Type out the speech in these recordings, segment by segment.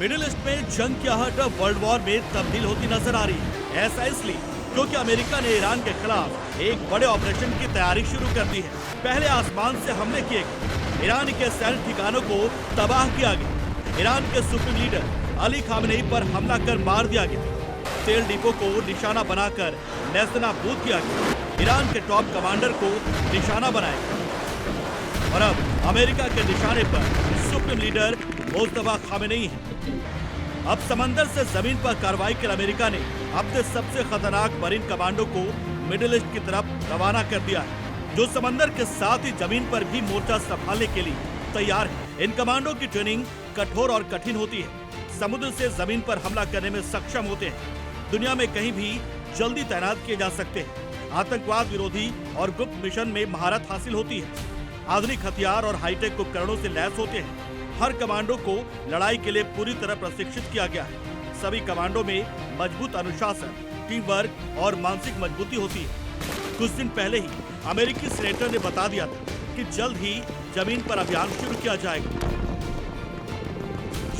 Middle east में जंग की आहट वर्ल्ड वॉर में तब्दील होती नजर आ रही है। ऐसा इसलिए क्योंकि अमेरिका ने ईरान के खिलाफ एक बड़े ऑपरेशन की तैयारी शुरू कर दी है। पहले आसमान से हमले किए गए, ईरान के सैन्य ठिकानों को तबाह किया गया। ईरान के सुप्रीम लीडर अली खामेनेई पर हमला कर मार दिया गया। तेल डिपो को निशाना बनाकर नेस्तनाबूद किया गया। ईरान के टॉप कमांडर को निशाना बनाया गया और अब अमेरिका के निशाने पर सुप्रीम लीडर मुस्तफा खामेनेई है। अब समंदर से जमीन पर कार्रवाई कर अमेरिका ने अपने सबसे खतरनाक मरीन कमांडो को मिडिल ईस्ट की तरफ रवाना कर दिया है, जो समंदर के साथ ही जमीन पर भी मोर्चा संभालने के लिए तैयार है। इन कमांडो की ट्रेनिंग कठोर और कठिन होती है। समुद्र से जमीन पर हमला करने में सक्षम होते हैं। दुनिया में कहीं भी जल्दी तैनात किए जा सकते हैं। आतंकवाद विरोधी और गुप्त मिशन में महारत हासिल होती है। आधुनिक हथियार और हाईटेक उपकरणों से लैस होते हैं। हर कमांडो को लड़ाई के लिए पूरी तरह प्रशिक्षित किया गया है। सभी कमांडो में मजबूत अनुशासन, टीम वर्क और मानसिक मजबूती होती है। कुछ दिन पहले ही अमेरिकी सीनेटर ने बता दिया था कि जल्द ही जमीन पर अभियान शुरू किया जाएगा।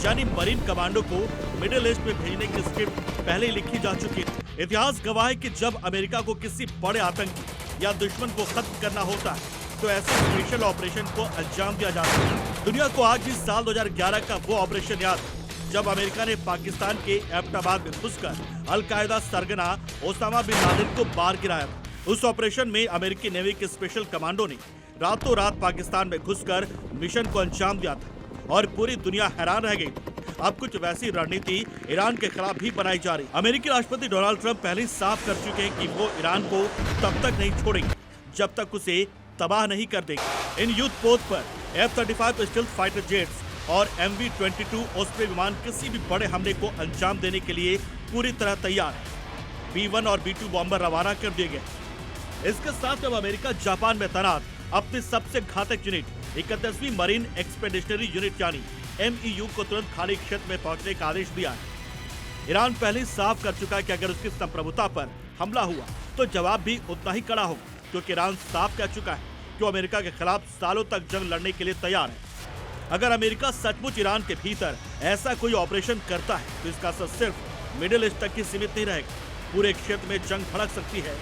यानी मरीन कमांडो को मिडिल ईस्ट में भेजने की स्क्रिप्ट पहले ही लिखी जा चुकी है। इतिहास गवाह है कि जब अमेरिका को किसी बड़े आतंकी या दुश्मन को खत्म करना होता है तो ऐसे स्पेशल ऑपरेशन को अंजाम दिया जाता है। दुनिया को आज भी साल 2011 का वो ऑपरेशन याद है जब अमेरिका ने पाकिस्तान के एबटाबाद में घुसकर अलकायदा सरगना ओसामा बिन लादेन को मार गिराया था। उस ऑपरेशन में अमेरिकी नेवी के स्पेशल कमांडो ने रातों रात पाकिस्तान में घुसकर मिशन को अंजाम दिया था और पूरी दुनिया हैरान रह गई। अब कुछ वैसी रणनीति ईरान के खिलाफ भी बनाई जा रही। अमेरिकी राष्ट्रपति डोनाल्ड ट्रंप पहले ही साफ कर चुके हैं कि वो ईरान को तब तक नहीं छोड़ेंगे जब तक उसे तबाह नहीं कर देंगे। इन युद्ध पोत पर F-35 स्टील्थ फाइटर जेट्स और MV-22 ओस्प्रे विमान किसी भी बड़े हमले को अंजाम देने के लिए पूरी तरह तैयार है। B-1 और B-2 बॉम्बर रवाना कर दिए गए। इसके साथ अब अमेरिका जापान में तैनात अपनी सबसे घातक यूनिट 31वीं मरीन एक्सपेडिशनरी यूनिट यानी MEU को तुरंत खाड़ी क्षेत्र में पहुंचने का आदेश दिया है। ईरान पहले ही साफ कर चुका है कि अगर उसकी संप्रभुता पर हमला हुआ तो जवाब भी उतना ही कड़ा होगा, क्योंकि ईरान साफ कह चुका है कि वो अमेरिका के खिलाफ सालों तक जंग लड़ने के लिए तैयार है। अगर अमेरिका सचमुच ईरान के भीतर ऐसा कोई ऑपरेशन करता है तो इसका असर सिर्फ मिडिल ईस्ट तक ही सीमित नहीं रहेगा। पूरे क्षेत्र में जंग भड़क सकती है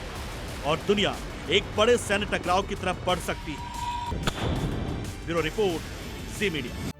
और दुनिया एक बड़े सैन्य टकराव की तरफ बढ़ सकती है। ब्यूरो रिपोर्ट, जी मीडिया।